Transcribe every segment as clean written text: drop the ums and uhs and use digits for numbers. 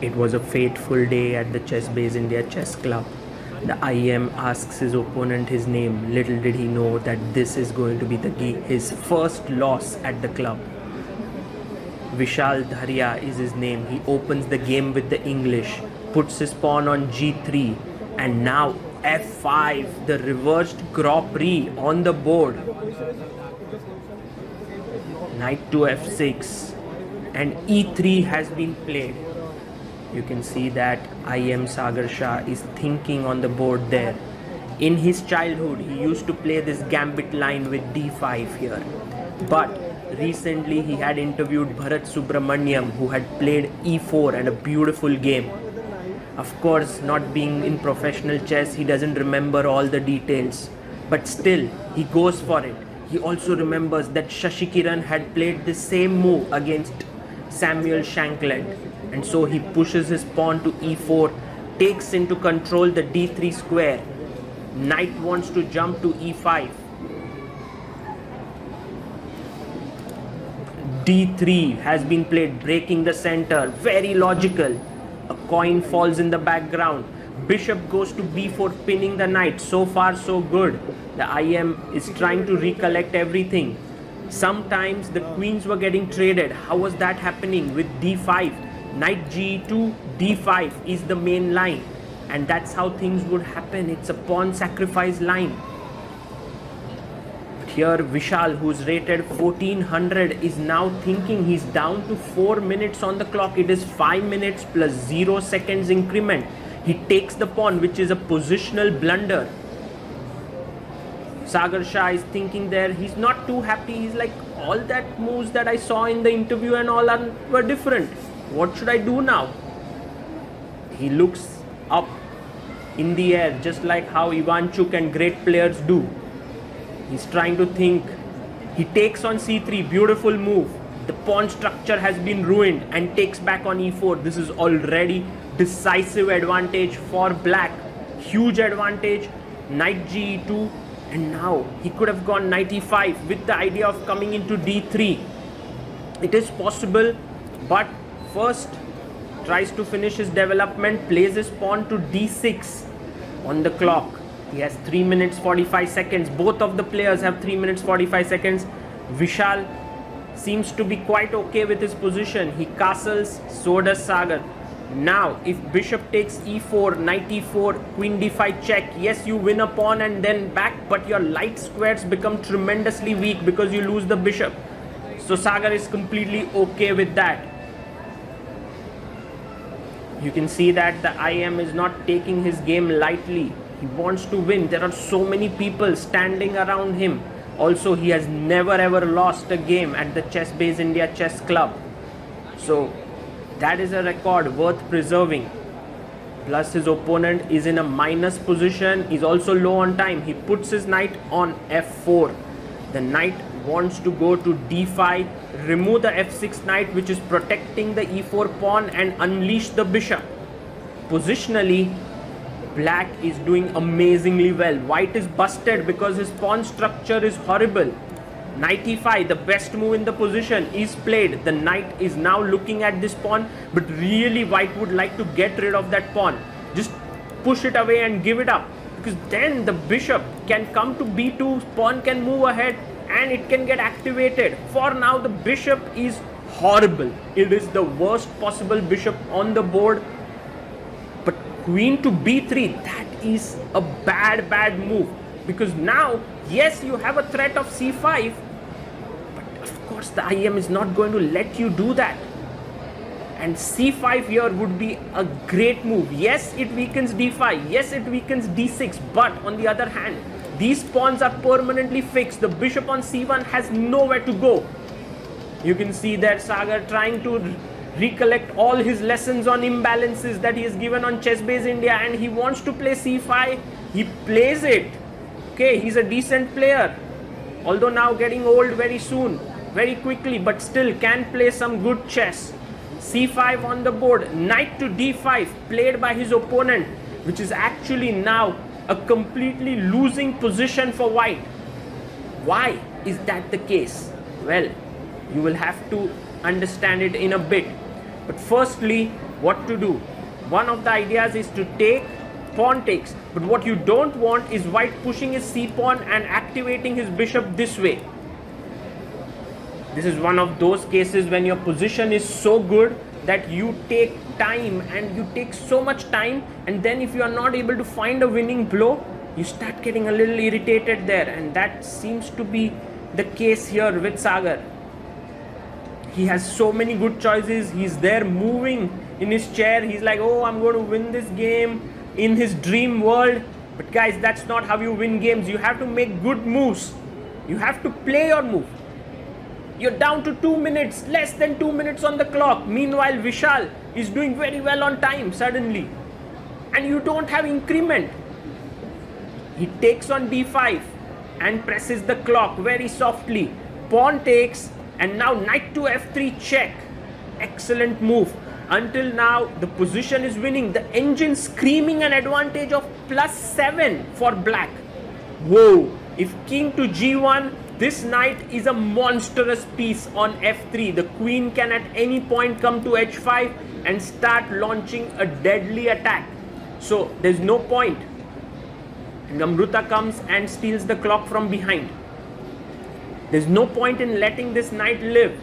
It was a fateful day at the ChessBase India Chess Club. The IM asks his opponent his name. Little did he know that this is going to be his first loss at the club. Vishal Dharia is his name. He opens the game with the English, puts his pawn on g3, and now f5, the reversed Grand Prix on the board. Knight to f6, and e3 has been played. You can see that IM Sagar Shah is thinking on the board there. In his childhood, he used to play this gambit line with d5 here. But recently, he had interviewed Bharat Subramaniam, who had played e4 and a beautiful game. Of course, not being in professional chess, he doesn't remember all the details. But still, he goes for it. He also remembers that Shashi Kiran had played the same move against Samuel Shankland. And so he pushes his pawn to e4, takes into control the d3 square. Knight wants to jump to e5. d3 has been played, breaking the center. Very logical. A coin falls in the background. Bishop goes to b4, pinning the knight. So far, so good. The IM is trying to recollect everything. Sometimes the queens were getting traded. How was that happening? With d5. Knight g2, d5 is the main line. And that's how things would happen. It's a pawn sacrifice line. But here Vishal, who's rated 1400, is now thinking he's down to 4 minutes on the clock. It is 5 minutes plus 0 seconds increment. He takes the pawn, which is a positional blunder. Sagar Shah is thinking there. He's not too happy. He's like, all that moves that I saw in the interview and all were different. What should I do now? He looks up in the air, just like how Ivanchuk and great players do. He's trying to think. He takes on c3, beautiful move. The pawn structure has been ruined, and takes back on e4. This is already decisive advantage for black. Huge advantage. Knight g2, and now he could have gone knight e5 with the idea of coming into d3. It is possible, but first tries to finish his development, plays his pawn to d6 on the clock. He has 3 minutes 45 seconds. Both of the players have 3 minutes 45 seconds. Vishal seems to be quite okay with his position. He castles, so does Sagar. Now, if bishop takes e4, knight e4, queen d5 check, yes, you win a pawn and then back, but your light squares become tremendously weak because you lose the bishop. So Sagar is completely okay with that. You can see that the IM is not taking his game lightly. He wants to win. There are so many people standing around him. Also, he has never ever lost a game at the ChessBase India Chess Club. So that is a record worth preserving. Plus his opponent is in a minus position. He's also low on time. He puts his knight on f4. The knight wants to go to d5, remove the f6 knight, which is protecting the e4 pawn, and unleash the bishop. Positionally, black is doing amazingly well. White is busted because his pawn structure is horrible. Knight e5, the best move in the position, is played. The knight is now looking at this pawn, but really white would like to get rid of that pawn. Just push it away and give it up, because then the bishop can come to b2, pawn can move ahead, and it can get activated. For now, the bishop is horrible. It is the worst possible bishop on the board. But queen to b3, that is a bad move. Because now, yes, you have a threat of c5, but of course the IM is not going to let you do that. And c5 here would be a great move. Yes, it weakens d5. Yes, it weakens d6. But on the other hand, these pawns are permanently fixed. The bishop on c1 has nowhere to go. You can see that Sagar trying to recollect all his lessons on imbalances that he has given on ChessBase India, and he wants to play c5. He plays it. Okay, he's a decent player. Although now getting old very soon, very quickly, but still can play some good chess. c5 on the board. Knight to d5 played by his opponent, which is actually now a completely losing position for white. Why is that the case? Well, you will have to understand it in a bit. But firstly, what to do? One of the ideas is to take pawn takes, but what you don't want is white pushing his c pawn and activating his bishop this way. This is one of those cases when your position is so good that you take time, and you take so much time, and then if you are not able to find a winning blow, you start getting a little irritated there, and that seems to be the case here with Sagar. He has so many good choices. He's there moving in his chair. He's like, oh, I'm going to win this game in his dream world. But guys, that's not how you win games. You have to make good moves. You have to play your move. You're down to 2 minutes, less than 2 minutes on the clock. Meanwhile, Vishal is doing very well on time suddenly. And you don't have increment. He takes on d5 and presses the clock very softly. Pawn takes, and now knight to f3 check. Excellent move. Until now, the position is winning. The engine screaming an advantage of +7 for black. Whoa! If king to g1, this knight is a monstrous piece on f3. The queen can at any point come to h5 and start launching a deadly attack. So there's no point. And Amruta comes and steals the clock from behind. There's no point in letting this knight live.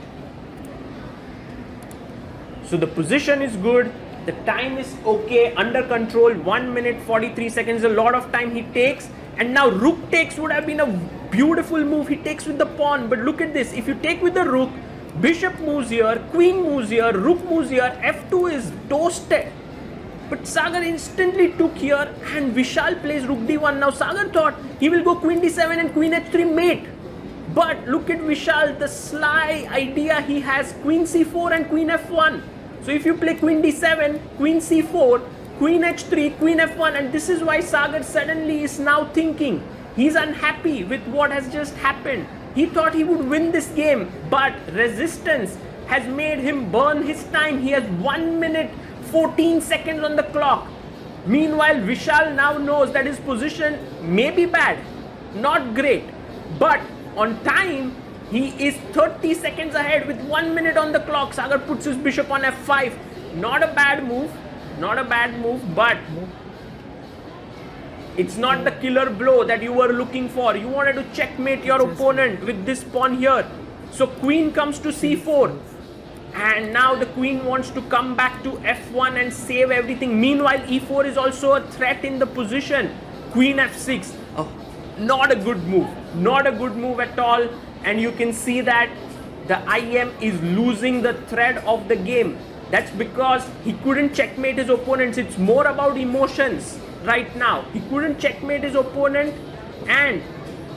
So the position is good. The time is okay, under control. 1 minute 43 seconds, a lot of time he takes. And now rook takes would have been a beautiful move. He takes with the pawn. But look at this. If you take with the rook, bishop moves here, queen moves here, rook moves here, f2 is toasted. But Sagar instantly took here, and Vishal plays rook d1. Now Sagar thought he will go queen d7 and queen h3 mate. But look at Vishal, the sly idea he has, queen c4 and queen f1. So if you play queen d7, queen c4, queen h3, queen f1, and this is why Sagar suddenly is now thinking. He's unhappy with what has just happened. He thought he would win this game, but resistance has made him burn his time. He has 1 minute 14 seconds on the clock. Meanwhile, Vishal now knows that his position may be bad, not great, but on time, he is 30 seconds ahead with 1 minute on the clock. Sagar puts his bishop on f5. Not a bad move, but it's not the killer blow that you were looking for. You wanted to checkmate your opponent with this pawn here. So queen comes to c4. And now the queen wants to come back to f1 and save everything. Meanwhile, e4 is also a threat in the position. Queen f6. Oh, not a good move. Not a good move at all. And you can see that the IM is losing the thread of the game. That's because he couldn't checkmate his opponents. It's more about emotions right now. He couldn't checkmate his opponent and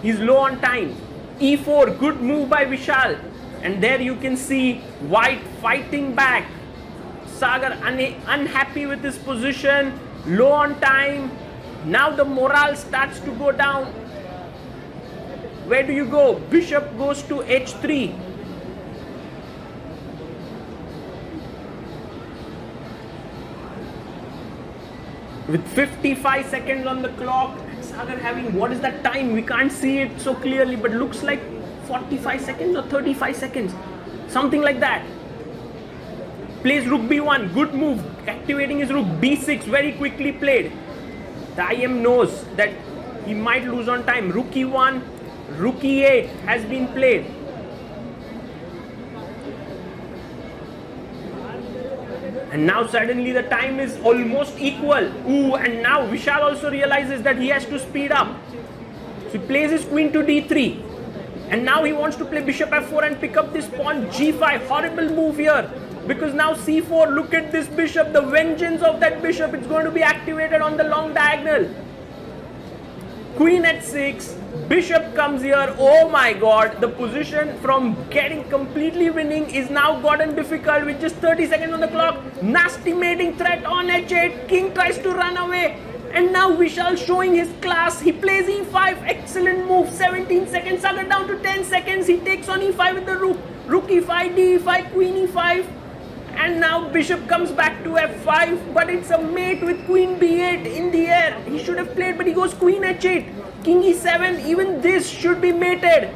he's low on time. e4, good move by Vishal. And there you can see white fighting back. Sagar unhappy with his position, low on time. Now the morale starts to go down. Where do you go? Bishop goes to h3. With 55 seconds on the clock, Sagar having, what is that time? We can't see it so clearly, but looks like 45 seconds or 35 seconds. Something like that. Plays rook b1, good move. Activating his rook b6, very quickly played. The IM knows that he might lose on time. Rook e1, rook e8 has been played. And now suddenly the time is almost equal. Ooh, and now Vishal also realizes that he has to speed up. So he plays his queen to d3. And now he wants to play bishop f4 and pick up this pawn g5. Horrible move here. Because now c4, look at this bishop. The vengeance of that bishop. It's going to be activated on the long diagonal. Queen h6, bishop comes here. Oh my god, the position from getting completely winning is now gotten difficult with just 30 seconds on the clock. Nasty mating threat on h8. King tries to run away. And now Vishal showing his class. He plays e5. Excellent move. 17 seconds. Sagar down to 10 seconds. He takes on e5 with the rook. Rook e5, d e5, queen e5. And now bishop comes back to f5, but it's a mate with queen b8 in the air. He should have played, but he goes queen h8, king e7. Even this should be mated.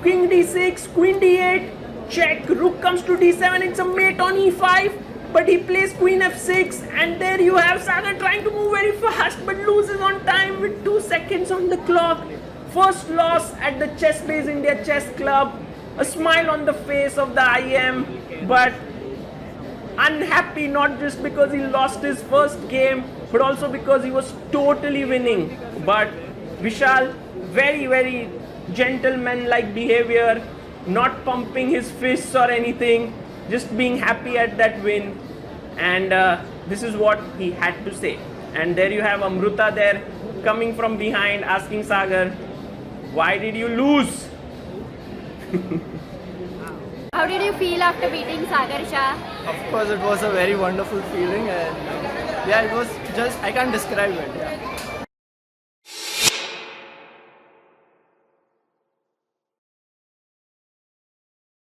King d6, queen d8, check. Rook comes to d7. It's a mate on e5. but he plays queen f6, and there you have Sagar trying to move very fast but loses on time with 2 seconds on the clock. First loss at the ChessBase India Chess Club. A smile on the face of the IM, but unhappy not just because he lost his first game, but also because he was totally winning. But Vishal, very, very gentleman-like behavior, not pumping his fists or anything, just being happy at that win. And this is what he had to say. And there you have Amruta there coming from behind asking Sagar, why did you lose? How did you feel after beating Sagar Shah? Of course, it was a very wonderful feeling, and yeah, it was just, I can't describe it. Yeah.